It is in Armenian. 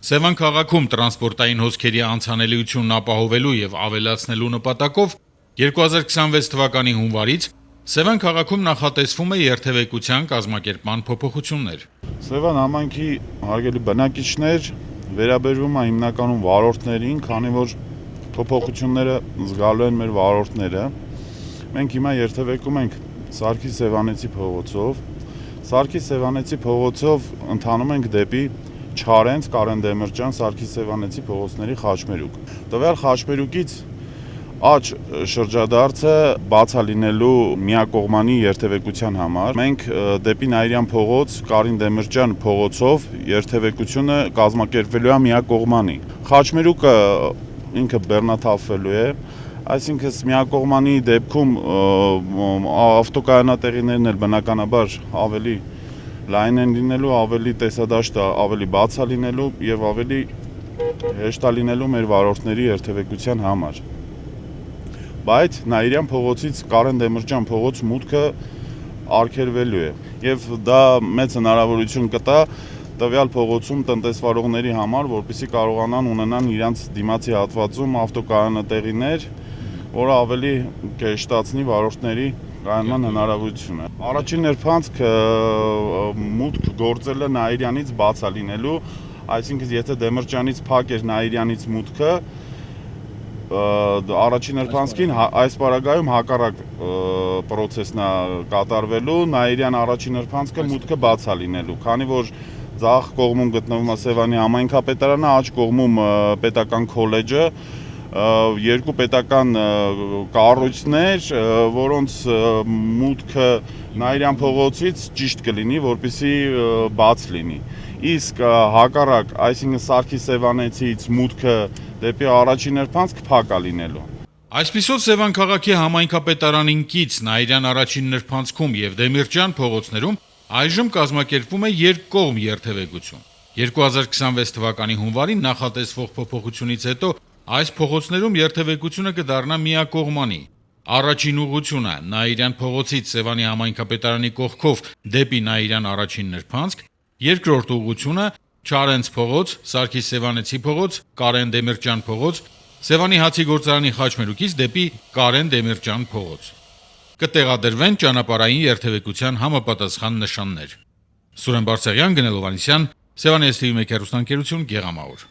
Սևան քաղաքում տրանսպորտային հոսքերի անցանելիությունն ապահովելու եւ ավելացնելու նպատակով 2026 թվականի հունվարից Սևան քաղաքում նախատեսվում է երթևեկության կազմակերպման փոփոխություններ։ Սևան համայնքի հարգելի բնակիչներ, վերաբերվում է հիմնականում վարորդներին, քանի որ փոփոխությունները զգալու են մեր վարորդները։ Մենք հիմա երթևեկում ենք Սարգիս Սևանեցի փողոցով։ Սարգիս Սևանեցի փողոցով ընթանում ենք դեպի Չարենց, Կարեն Դեմիրճյան, Սարգիս Սևանեցի փողոցների խաչմերուկ։ Տվյալ խաչմերուկից աջ շրջադարձը բացալինելու միակողմանի երթևեկության համար մենք դեպի Նաիրյան փողոց, Կարեն Դեմիրճյան փողոցով երթևեկությունը կազմակերպվելու է միակողմանի։ Խաչմերուկը ինքը բեռնաթափվելու է, այսինքն միակողմանի դեպքում ավտոկայանատեղիներն էլ բնականաբար ավելի լայն են լինելու, ավելի տեսադաշտը ավելի բաց է լինելու եւ ավելի հեշտ է լինելու մեր վարորդների երթևեկության համար։ Բայց Նաիրյան փողոցից Կարեն Դեմիրճյան փողոց մուտքը արգելվելու է եւ դա մեծ հնարավորություն կտա տվյալ փողոցում տնտեսվարողների համար, որպեսզի կարողանան ունենան իրենց դիմացի հատվածում ավտոկայանատեղիներ, որը ավելի կհեշտացնի վարորդների կայանման հնարավորությունը։ Առաջին ներփանցքը մուտք գործելը Նաիրյանից բաց է լինելու, այսինքն եթե Դեմիրճյանից փակ էր Նաիրյանից մուտքը, առաջին ներփանցքին այս պարագայում հակառակ պրոցեսն է կատարվելու, Նաիրյան առաջին ներփանցքը մուտքը բաց է լինելու, քանի որ ձախ կողմում գտնվում է Սևանի համայնքապետարանը, աջ կողմում պետական քոլեջը, երկու պետական կառույցներ, որոնց մուտքը Նաիրյան փողոցից ճիշտ կլինի, որպեսզի բաց լինի։ Իսկ հակառակ, այսինքն Սարգիս Սևանեցից մուտքը դեպի առաջին ներփանցք փակ է լինելու։ Այսպիսով Սևան քաղաքի համայնքապետարանին կից Նաիրյան առաջին ներփանցքում եւ Դեմիրճյան փողոցներում այժմ կազմակերպվում է երկկողմ երթևեկություն։ 2026 թվականի հունվարին նախատեսվող փոփոխությունից հետո այս փողոցներում երթևեկությունը կդառնա միակողմանի։ Առաջին ուղղությունը Նաիրյան փողոցից Սևանի համայնքապետարանի կողքով դեպի Նաիրյան առաջին ներփանցք, երկրորդ ուղղությունը Չարենց փողոց, Սարգիս Սևանեցի փողոց, Կարեն Դեմիրճյան փողոց, Սևանի հացի գործարանի խաչմերուկից դեպի Կարեն Դեմիրճյան փողոց։ Կտեղադրվեն ճանապարհային երթևեկության համապատասխան նշաններ։ Սուրեն Բարսեղյան, Գնել Հովհաննիսյան, Սևանի STV1 հեռուստաընկերություն, Գեղամաուր։